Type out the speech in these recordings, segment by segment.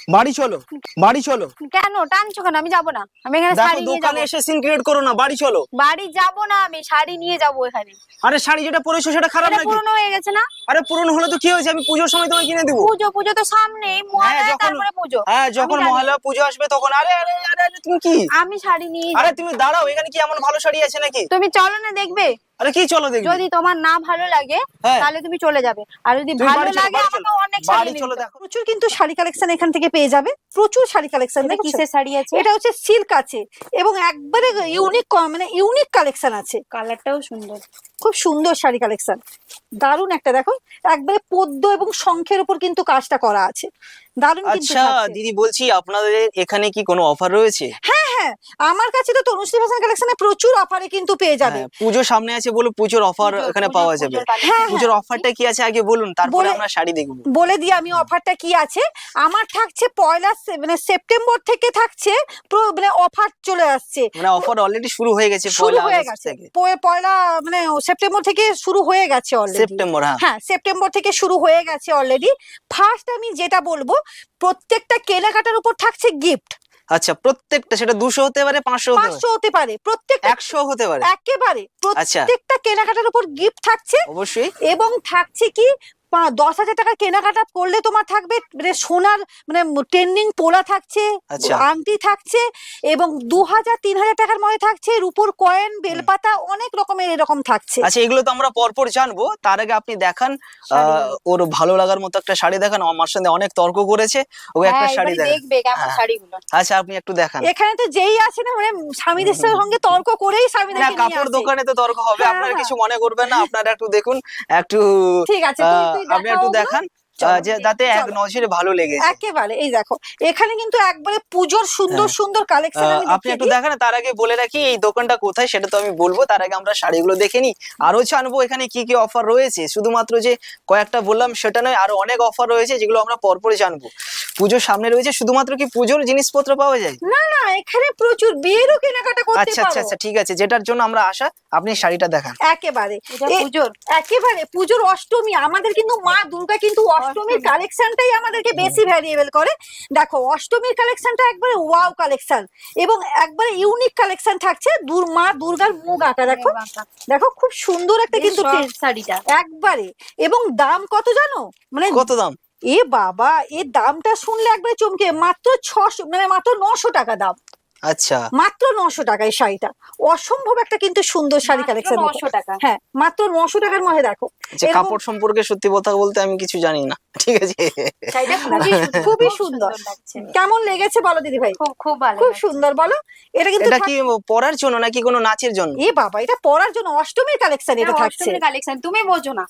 বাড়ি চলো, বাড়ি চলো। কেন টানছো কেন? আমি যাবো না, আমি এখানে দেখো শাড়ি নিয়ে দোকানে যাবো। এসে সিন ক্রিয়েট করো না, বাড়ি চলো। বাড়ি যাবো না, আমি শাড়ি নিয়ে যাবো এখানে। আরে শাড়ি যেটা পরেছো সেটা খারাপ এটা নাকি? পুরনো হয়ে গেছে না? আরে পুরনো হলে তো কি হয়েছে, আমি পুজোর সময় তোমায় কিনে দেবো। পুজো পুজো তো সামনেই, মহালয়া তারপরে পুজো। হ্যাঁ যখন আমি জানি। মহালয়া পুজো আসবে তখন। আরে আরে আরে আরে, তুমি কি? আমি শাড়ি নিয়ে আরে যাবো। তুমি দাঁড়াও, এখানে কি এমন ভালো শাড়ি আছে নাকি? তুমি চলো না, দেখবে। আরে কি চলো দেখবে? যদি তোমার না ভালো লাগে হ্যাঁ। তাহলে তুমি চলে যাবে, আর যদি তুমি ভালো বাড়ি চলো, লাগে বাড়ি আমাকে চলো। অনেক শাড়ি বাড়ি এনে চলো, দিতে দেখো হবে। প্রচুর কিন্তু শাড়ি কালেকশন এখান থেকে পেয়ে যাবে, প্রচুর শাড়ি কালেকশন। এটা কিসের শাড়ি আছে? এটা হচ্ছে সিল্ক আছে এবং একবারে ইউনিক, মানে ইউনিক কালেকশন আছে। কালারটাও সুন্দর, খুব সুন্দর শাড়ি কালেকশন, দারুন একটা। দেখো একবারে পদ্ম এবং শঙ্খের উপর কিন্তু কাজটা করা আছে, দারুন কিন্তু আচ্ছা থাকছে। দিদি বলছি, আপনাদের এখানে কি কোনো অফার রয়েছে? হ্যাঁ, আমার কাছে তো তনুশ্রী ফ্যাশন কালেকশনে প্রচুর অফারে কিন্তু পেয়ে যাবে। হ্যাঁ, পুজো সামনে আছে বলে পুজোর অফার এখানে পাওয়া যাবে। হ্যাঁ, পুজোর অফারটা কি আছে আগে বলুন, তারপরে বলে- আমরা শাড়ি দেখবো। বলে দিই আমি অফারটা কি আছে। আমার থাকছে পয়লা মানে সেপ্টেম্বর থেকে থাকছে মানে অফার চলে আসছে, মানে অফার অলরেডি শুরু হয়ে গেছে শুরু পয়লা হয়ে আগস্ট গেছে। থেকে। পয়লা মানে সেপ্টেম্বর থেকে শুরু হয়ে গেছে অলরেডি। সেপ্টেম্বর, হ্যাঁ। হ্যাঁ, সেপ্টেম্বর থেকে শুরু হয়ে গেছে অলরেডি। ফার্স্ট আমি যেটা বলবো, প্রত্যেকটা কেনাকাটার উপর থাকছে গিফট। আচ্ছা, প্রত্যেকটা সেটা 200 হতে পারে, 500 হতে পারে, 500 হতে পারে, প্রত্যেকটা 100 হতে পারে। একেবারে আচ্ছা। প্রত্যেকটা কেনাকাটার উপর গিফট থাকছে। অবশ্যই। এবং থাকছে কি 10,000 টাকার কেনাকাটা করলে তোমার থাকবে মানে সোনার মানে ট্রেন্ডিং পোলা থাকছে, আচ্ছা। আংটি থাকছে, এবং 2,000-3,000 টাকার মধ্যে থাকছে রূপোর কয়েন, বেলপাতা, অনেক রকমের এরকম থাকছে। আচ্ছা, এগুলো তো আমরা পরপর জানবো, তার আগে আপনি দেখান ওর ভালো লাগার মতো একটা শাড়ি দেখান। আমার সঙ্গে অনেক তর্ক করেছে, ও একটা হ্যাঁ, শাড়ি এবারে দেখান। দেখবে কেমন হ্যাঁ। শাড়িগুলো। আচ্ছা, আপনি একটু দেখান। এখানে তো যেই আসে না মানে স্বামীদের সঙ্গে তর্ক করেই না, স্বামীদেরকে নিয়ে কাপড় আসে। দোকানে তো তর্ক হবে, হ্যাঁ, আপনারা হ্যাঁ। কিছু মনে করবেন না। আপনারা একটু দেখুন, একটু ঠিক আছে, তুই আপনি দেখাও একটু ওগুলো। দেখান, চলো, যাতে এক চলো। নজরে ভালো লেগেছে। একেবারে এই দেখো, এখানে কিন্তু একবারে পুজোর সুন্দর হ্যাঁ। সুন্দর কালেকশন আমি আপনি দেখিয়ে একটু দিই। দেখান, তার আগে বলে রাখি এই দোকানটা কোথায় সেটা তো আমি বলবো, তার আগে আমরা শাড়িগুলো দেখে নিই। আরো জানবো এখানে কি কি অফার রয়েছে, শুধুমাত্র যে কয়েকটা বললাম সেটা নয়, আরো অনেক অফার রয়েছে যেগুলো আমরা পরপরে জানবো। পুজোর সামনে রয়েছে, শুধুমাত্র কি পুজোর জিনিসপত্র পাওয়া যায়? না না, এখানে প্রচুর বিয়েরও কেনাকাটা করতে আচ্ছা আচ্ছা পারো। আচ্ছা, ঠিক আছে, যেটার জন্য আমরা আসা, আপনি শাড়িটা দেখান। একেবারে এটা এ- পুজোর? একেবারে পুজোর অষ্টমী, আমাদের কিন্তু মা দুর্গা কিন্তু অষ্টমীর কালেকশনটাই আমাদেরকে বেশি ভ্যারিয়েবল করে। দেখো অষ্টমীর কালেকশনটা একবারে ওয়াও কালেকশন এবং একবারে ইউনিক কালেকশন থাকছে। মা দুর্গার মুখ আঁকা, দেখো দেখো খুব সুন্দর একটা কিন্তু শাড়িটা একবারে। এবং দাম কত জানো? মানে কত দাম? এ বাবা, এর দামটা শুনলে একবারে চমকে, মাত্র 600 মানে মাত্র 900 টাকা দাম, আচ্ছা। মাত্র 900 টাকায় শাড়িটা। অসম্ভব একটা কিন্তু সুন্দর শাড়ি মাত্র কালেকশন। 900 টাকা? হ্যাঁ, মাত্র 900 টাকার মধ্যে দেখো। যে কাপড় সম্পর্কে সত্যি কথা বলতে আমি কিছু জানি না, ঠিক আছে। শাড়িটা খুবই সুন্দর, খুবই খুব সুন্দর লাগছে। কেমন লেগেছে বলো দিদি ভাই? খুব খুব ভালো খুব লাগছে। সুন্দর বলো। এটা কিন্তু এটা কি পরার জন্য নাকি কোনো নাচের জন্য? এ বাবা, এটা পরার জন্য অষ্টমীর কালেকশন এটা এটা থাকছে। অষ্টমীর কালেকশন, তুমি বোঝো না,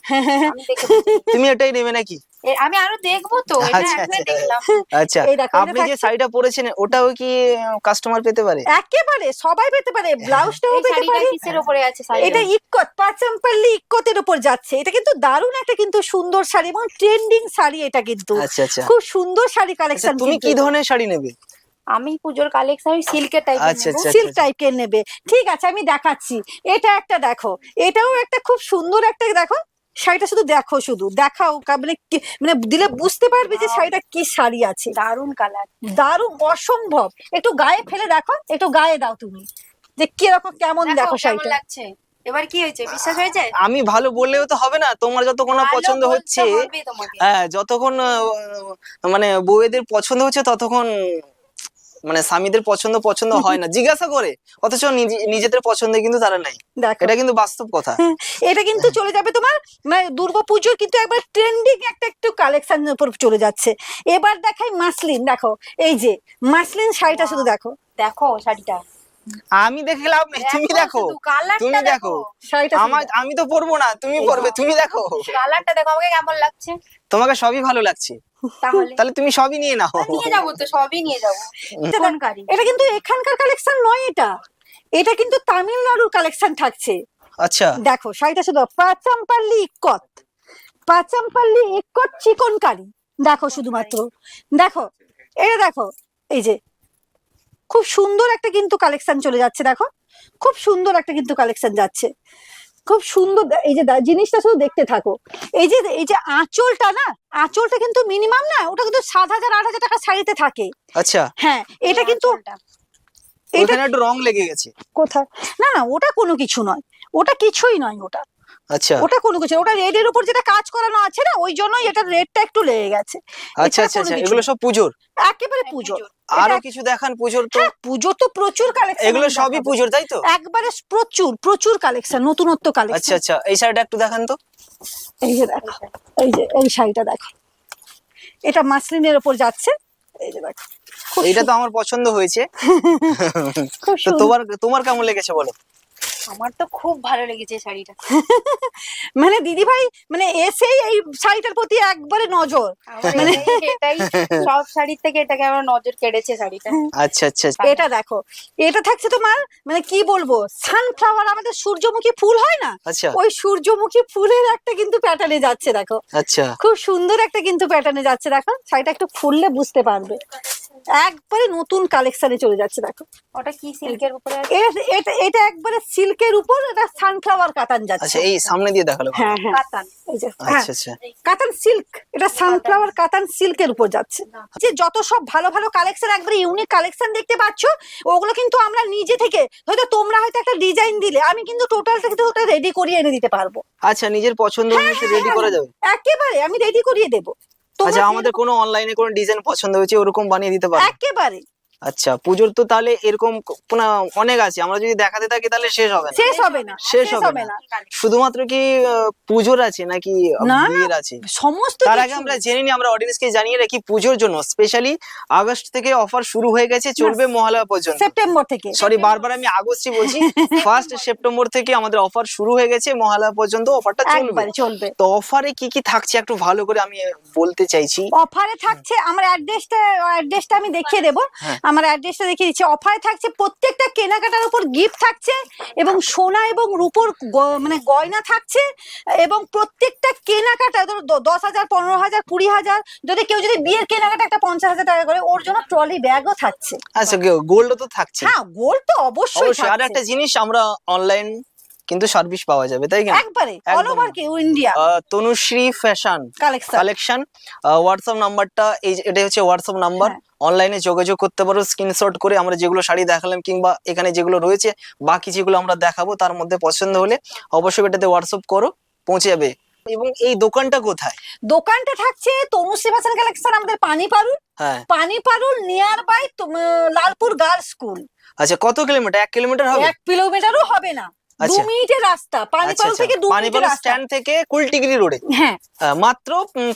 আমি দেখে বুঝতে পেরেছি। তুমি এটাই নেবে নাকি? আমি আরো দেখবো তো, এটা আচ্ছা একবার আচ্ছা দেখলাম। আচ্ছা। এই দেখো, এটা আপনি যে থাকছে। শাড়িটা পরেছেন ওটাও কি কাস্টমার পেতে পারে? একেবারে সবাই পেতে পারে, ব্লাউজটাও এই পেতে শাড়িটা পারে। কিসের উপরে আছে শাড়িটা? এটা ইক্কত, পাঁচাম্পাল্লি ইক্কতের উপর যাচ্ছে। এটা কিন্তু দারুণ একটা কিন্তু সুন্দর শাড়ি এবং ট্রেন্ডিং শাড়ি এটা কিন্তু। আচ্ছা আচ্ছা। খুব সুন্দর শাড়ি আচ্ছা, কালেকশন। তুমি কি ধরনের শাড়ি নেবে? আমি পুজোর কালেকশন সিল্কের টাইপের আচ্ছা, নেবো। আচ্ছা। সিল্ক টাইপের নেবে, ঠিক আছে আমি দেখাচ্ছি। এটা একটা দেখো, এটাও একটা খুব সুন্দর একটা, দেখো শাড়িটা শুধু দেখো, শুধু দেখাও, মানে মানে দিলে বুঝতে পারবে যে শাড়িটা কি শাড়ি আছে। দারুন কালার, দারুণ অসম্ভব। একটু গায়ে ফেলে দেখো, একটু গায়ে দাও তুমি, যে কিরকম কেমন দেখো কেমন শাড়িটা। লাগছে? এবার কি হয়েছে, বিশ্বাস হয়েছে? আমি ভালো বললেও তো হবে না, তোমার যতক্ষণ না ভালো পছন্দ বলতে হচ্ছে, হবে তোমাকে। হ্যাঁ যতক্ষণ মানে বউয়েদের পছন্দ হচ্ছে ততক্ষণ মানে স্বামীদের পছন্দ হয় না, জিজ্ঞাসা করে, অথচ নিজেদের পছন্দে কিন্তু তারা নাই। দেখো এটা কিন্তু বাস্তব কথা। এটা কিন্তু চলে যাবে তোমার মানে দুর্গাপুজোর কিন্তু একবার ট্রেন্ডিং একটা একটু কালেকশনের উপর চলে যাচ্ছে। এবার দেখাই মাসলিন, দেখো এই যে মাসলিন শাড়িটা শুধু দেখো। দেখো শাড়িটা, আমি দেখে লাভ নেই, তুমি দেখো, শুধু কালারটা তুমি দেখো। শাড়িটা শুধু দেখো। আমি তো পরবো না, তুমি পরবে, তুমি দেখো। কালারটা দেখো, আমাকে কেমন লাগছে। তোমাকে সবই ভালো লাগছে, তাহলে তাহলে তুমি সবই নিয়ে নাও। নিয়ে যাবো তো, সবই নিয়ে যাবো। কোন কারি? এটা কিন্তু এখানকার কালেকশন নয়, এটা এটা কিন্তু তামিলনাড়ুর কালেকশন থাকছে। আচ্ছা। দেখো শাড়িটা শুধু পাঁচাম্পাল্লি ইক্কত, পাঁচাম্পাল্লি ইক্কত চিকনকারি, দেখো শুধুমাত্র দেখো। এটা দেখো, এই যে খুব সুন্দর একটা কিন্তু কালেকশন চলে যাচ্ছে, দেখো খুব সুন্দর একটা কিন্তু কালেকশন যাচ্ছে। খুব সুন্দর এই যে জিনিসটা শুধু দেখতে থাকো। এই যে আঁচলটা না, আঁচলটা কিন্তু মিনিমাম না, ওটা কিন্তু 7,000 8,000 টাকা শাড়িতে থাকে। আচ্ছা, হ্যাঁ, এটা কিন্তু আঁচলটা। এটা ওখানে একটু রং লেগে গেছে। কোথায়, না না ওটা কোনো কিছু নয়, ওটা কিছুই নয়, ওটা আচ্ছা ওটা কোনো কিছু, ওটা রেডের উপর যেটা কাজ করানো আছে না, ওই জন্যই এটার রেটটা একটু লেগে গেছে। আচ্ছা এছাড়া আচ্ছা কোনো আচ্ছা, কিছু এগুলো না। সব পুজোর? একেবারে পুজোর। আরো এটা- কিছু দেখান পুজোর তো। হ্যাঁ, পুজোর তো প্রচুর কালেকশন, এগুলো সবই পুজোর তাই তো? একবারে প্রচুর প্রচুর কালেকশন, নতুনত্ব আচ্ছা কালেকশন। আচ্ছা, এই শাড়িটা একটু দেখান তো। এই যে দেখো, এই শাড়িটা দেখো, এটা মাসলিনের উপর যাচ্ছে, এই যে দেখো, খুব এইটা তো আমার পছন্দ হয়েছে। খুব তো সুন্দর। তোমার তোমার কেমন লেগেছে বলো? আমার তো খুব ভালো লেগেছে এই শাড়িটা। মানে দিদি ভাই মানে এসেই এই শাড়িটার প্রতি একবারে নজর। আমার এটাই সব শাড়ির থেকে এটাকে আমার নজর কেড়েছে শাড়িটা। আচ্ছা আচ্ছা আচ্ছা। এটা দেখো, এটা থাকছে তোমার মানে কি বলবো, সানফ্লাওয়ার, আমাদের সূর্যমুখী ফুল হয় না, আচ্ছা ওই সূর্যমুখী ফুলের একটা কিন্তু প্যাটার্নে যাচ্ছে দেখো, আচ্ছা খুব সুন্দর একটা কিন্তু প্যাটার্নে যাচ্ছে দেখো, শাড়িটা একটু খুললে বুঝতে পারবে, একবারে নতুন কালেকশনে চলে যাচ্ছে দেখো। ওটা কি সিল্কের উপরে আছে? এটা একবারে সিল্কের উপর, এটা সানফ্লাওয়ার কাতান যাচ্ছে। আচ্ছা, এই সামনে দিয়ে দেখালো। হ্যাঁ হ্যাঁ, কাতান। এই যে হ্যাঁ, আচ্ছা আচ্ছা কাতান সিল্ক, এটা সানফ্লাওয়ার কাতান সিল্কের উপর যাচ্ছে। যে যত সব ভালো ভালো কালেকশন, একবারে ইউনিক কালেকশন দেখতে পাচ্ছ, ওগুলো কিন্তু আমরা নিজে থেকে, হয়তো তোমরা হয়তো একটা ডিজাইন দিলে, আমি কিন্তু টোটালটা কিন্তু ওটা রেডি করিয়ে এনে দিতে পারবো। আচ্ছা, নিজের পছন্দ অনুযায়ী রেডি করা যাবে? একেবারে আমি রেডি করিয়ে দেবো। তোমরা আচ্ছা, যেরকম- আমাদের কোনো অনলাইনে কোনো ডিজাইন পছন্দ হয়েছে ওরকম বানিয়ে দিতে পারবে? একেবারে আচ্ছা, পুজোর তো তাহলে এরকম অনেক আছে, আমরা যদি দেখাতে থাকি তাহলে শেষ হবে না। শেষ হবে না, শেষ হবে না। শুধুমাত্র কি পুজোর আছে নাকি না, বিয়ের আছে? সমস্ত তার আগে কিছু। আমরা জেনে নিই, আমরা অডিয়েন্সকে জানিয়ে রাখি পুজোর জন্য স্পেশালি আগস্ট থেকে অফার শুরু হয়ে গেছে, চলবে মহালয়া পর্যন্ত। সেপ্টেম্বর থেকে, সরি, বারবার আমি আগস্টই বলছি। 1 সেপ্টেম্বর থেকে আমাদের অফার শুরু হয়ে গেছে, মহালয়া পর্যন্ত অফারটা চলবে। একবারে চলবে। তো অফারে কি কি থাকছে একটু ভালো করে আমি বলতে চাইছি। অফারে থাকছে, আমার অ্যাড্রেসটা আমি দেখিয়ে দেবো। হ্যাঁ। আমার অ্যাড্রেসটা দেখিয়ে দিচ্ছি। অফারে থাকছে প্রত্যেকটা কেনাকাটার উপর গিফট থাকছে, এবং সোনা এবং রূপোর মানে গয়না থাকছে, এবং প্রত্যেকটা কেনাকাটা ধরো 10,000 15,000 20,000, যদি কেউ যদি বিয়ের কেনাকাটা একটা 50,000 টাকা করে, ওর জন্য ট্রলি ব্যাগও থাকছে। আচ্ছা, গোল্ড তো থাকছে। হ্যাঁ, গোল্ড তো অবশ্যই অবশ্যই। আর থাকছে, একটা জিনিস, আমরা অনলাইন কিন্তু সার্ভিস পাওয়া যাবে, তাই কি না? একবারে অল একদম। Over India Tanushree fashion collection. Collection WhatsApp নাম্বারটা এটা হচ্ছে হোয়াটসঅ্যাপ নাম্বার। হ্যাঁ। অনলাইনে যোগাযোগ করতে পারো, স্ক্রিনশট করে আমরা যেগুলো শাড়ি দেখালাম কিংবা এখানে যেগুলো রয়েছে বাকি যেগুলো আমরা দেখাবো তার মধ্যে পছন্দ হলে অবশ্যই এটাতে হোয়াটসঅ্যাপ করো, পৌঁছে যাবে। এবং এই দোকানটা কোথায়? দোকানটা থাকছে তনুশ্রী ফ্যাশন কালেকশন, আমাদের পানিপাড়ুর, হ্যাঁ, পানিপাড়ুর nearby Lalpur girls school. আচ্ছা, কত কিলোমিটার? 1 কিলোমিটার হবে? 1 কিলোমিটারও হবে না, 2 আচ্ছা। মিনিটের রাস্তা, আচ্ছা পানিপাড়ু আচ্ছা, থেকে 2 মিনিটের পানিপাড়া রাস্তা। স্ট্যান্ড থেকে কুলটিগিরি রোডে হ্যাঁ, মাত্র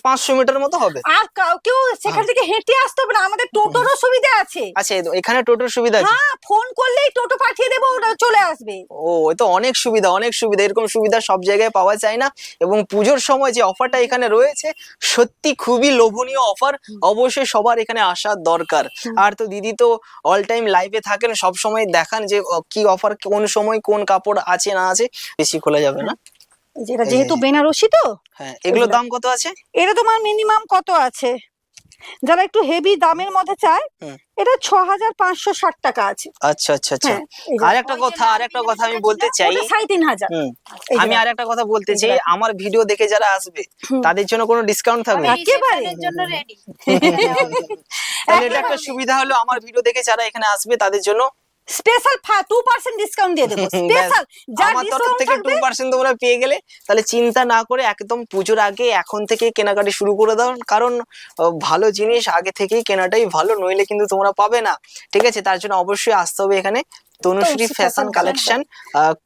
500 মিটার মতো হবে। আর কেউ সেখান থেকে হেঁটে আসতে হবে না, আমাদের টোটোরও সুবিধা আছে। আচ্ছা, এখানে টোটোর সুবিধা আছে? হ্যাঁ, ফোন করলেই টোটো পাঠিয়ে দেবো, ওরা চলে আসবে। ও, এ তো অনেক সুবিধা, অনেক সুবিধা। এরকম সুবিধা সব জায়গায় পাওয়া যায় না। এবং পুজোর সময় যে অফারটা এখানে রয়েছে সত্যি খুবই লোভনীয় অফার, অবশ্যই সবার এখানে আসার দরকার। আর তো দিদি তো অল টাইম লাইভে থাকেন, সব সময় দেখান যে কি অফার, কোন সময় কোন কাপড় আছে না আছে। বেশি খোলা যাবে না। যেটা যেহেতু বেনারসি তো, হ্যাঁ, এগুলোর দাম কত আছে? এটা তোমার মিনিমাম কত আছে, যারা একটু হেভি দামের মধ্যে চায়, হুম। এটা 6,560 টাকা আছে। আচ্ছা আচ্ছা আচ্ছা। হ্যাঁ, এই যে- আর একটা কথা আমি বলতে চাই। ওটা 3,500। হুম, এই যে আমি আর একটা কথা বলতে এই যে চাই, দেখো। আমার ভিডিও দেখে যারা আসবে তাদের জন্য কোনো ডিসকাউন্ট থাকবে? আমি একেবারে। reception এর জন্য রেডি। তাহলে এটা একটা সুবিধা হলো, আমার ভিডিও দেখে যারা এখানে আসবে তাদের জন্য স্পেশাল 2% ডিসকাউন্ট দিয়ে দেবো, স্পেশাল। যা আমার তরফ ডিসকাউন্ট থেকে থাকবে 2% তোমরা পেয়ে গেলে। তাহলে চিন্তা না করে একদম পুজোর আগে এখন থেকে কেনাকাটি শুরু করে দাও, কারণ ভালো জিনিস আগে থেকেই কেনাটাই ভালো, নইলে কিন্তু তোমরা পাবে না। ঠিক আছে, তার জন্য অবশ্যই আসতে হবে এখানে তনুশ্রী ফ্যাশন কালেকশন,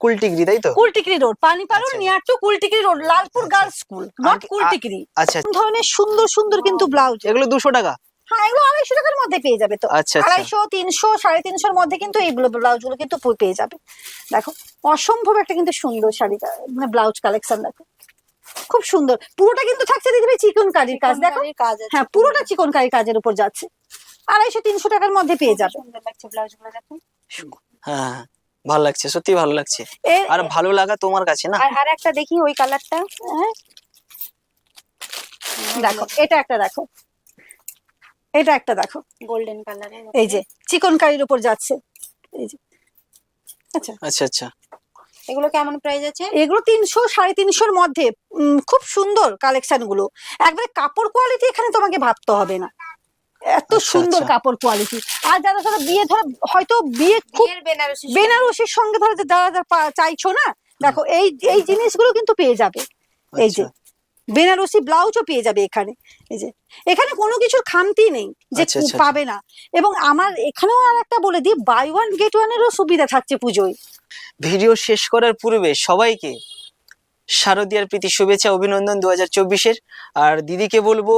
কুলটিগরি, তাই তো? কুলটিকরি রোড, পানিপাড়ুর আচ্ছা। Near to Kultikari road, Lalpur girls school, not আর- কুলটিকরি। আচ্ছা, ধরনের সুন্দর সুন্দর কিন্তু ব্লাউজ, এগুলো 200 টাকা? হ্যাঁ, এগুলো 250 টাকার মধ্যে পেয়ে যাবে তো। আচ্ছা, আচ্ছা। 250, 300, 350 মধ্যে কিন্তু এইগুলো ব্লাউজ গুলো কিন্তু পেয়ে যাবে। দেখো, অসম্ভব একটা কিন্তু সুন্দর শাড়ি, মানে ব্লাউজ কালেকশন দেখো, খুব সুন্দর। পুরোটা কিন্তু থাকছে দিদি ভাই চিকন কারির কাজ, দেখো। চিকনকারির কাজ আছে। হ্যাঁ, পুরোটা চিকন কারির কাজের উপর যাচ্ছে, 250-300 টাকার মধ্যে পেয়ে যাবে। সুন্দর লাগছে ব্লাউজ গুলো, দেখো। হ্যাঁ, ভালো লাগছে, সত্যি ভালো লাগছে। এর- আর ভালো লাগা তোমার কাছে না? আর একটা দেখি ওই কালারটা। হ্যাঁ, দেখো এটা একটা, দেখো এটা একটা, দেখো গোল্ডেন কালারের। এই যে চিকন কারির উপর যাচ্ছে, এই যে। আচ্ছা, আচ্ছা আচ্ছা, এগুলো কেমন প্রাইস আছে? এগুলো 300 350-র মধ্যে। খুব সুন্দর কালেকশন গুলো, একবারে কাপড় কোয়ালিটি এখানে তোমাকে ভাবতে হবে না, এত আচ্ছা, সুন্দর আচ্ছা। কাপড় কোয়ালিটি। আর যারা ধরো বিয়ে ধরো হয়তো বিয়ে খুব বিয়ের বেনারসি বেনারসির সঙ্গে ধরো যারা চাইছো না, দেখো এই এই জিনিসগুলো কিন্তু পেয়ে যাবে। এই যে আচ্ছা বেনারসি ব্লাউজও পেয়ে যাবে এখানে। এই যে এখানে কোনো কিছুর খামতি নেই যে আচ্ছা, আচ্ছা, পাবে না। এবং আমার এখানেও আর একটা বলে দিই, বাই ওয়ান গেট ওয়ানেরও সুবিধা থাকছে পুজোয়। ভিডিও শেষ করার পূর্বে সবাইকে শারদীয়ার প্রীতি শুভেচ্ছা অভিনন্দন 2024-এর। আর দিদিকে বলবো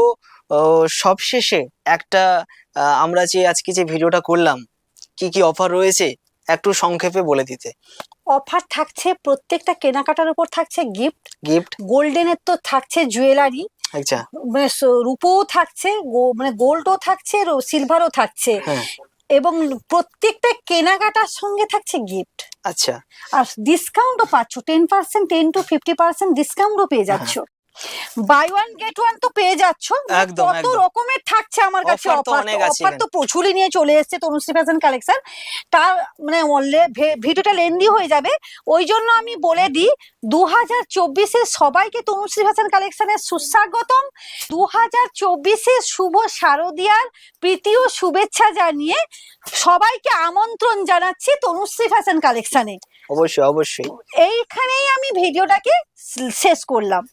সবশেষে একটা আমরা যে আজকে যে ভিডিওটা করলাম কি কি অফার রয়েছে একটু সংক্ষেপে বলে দিতে। অফার থাকছে, প্রত্যেকটা কেনাকাটার উপর থাকছে গিফট। গিফট, গোল্ডেনের তো থাকছে জুয়েলারি, আচ্ছা মানে রূপোও থাকছে, মানে গোল্ডও থাকছে, সিলভারও থাকছে। হ্যাঁ, এবং প্রত্যেকটা কেনাকাটার সঙ্গে থাকছে গিফট। আচ্ছা আর ডিসকাউন্টও পাচ্ছ, 10%, 10 to 50% ডিসকাউন্টও পেয়ে যাচ্ছ। বাই ওয়ান গেট ওয়ান তো পেয়ে যাচ্ছ। একদম, কত একদম। রকমের থাকছে আমার কাছে Offer তো অফার, অনেক আছে অফার তো এখানে। প্রচুরই নিয়ে চলে এসেছে তনুশ্রী ফ্যাশন কালেকশন। তার মানে ভিডিওটা লেন্দি হয়ে যাবে, ওই জন্য আমি বলে দিই 2024-এ সবাইকে তনুশ্রী ফ্যাশন কালেকশনের সুস্বাগতম। 2024-এ শুভ শারদীয়ার প্রীতি ও শুভেচ্ছা জানিয়ে সবাইকে আমন্ত্রণ জানাচ্ছি তনুশ্রী ফ্যাশন কালেকশনে। অবশ্যই অবশ্যই। এইখানেই আমি ভিডিওটাকে শেষ করলাম।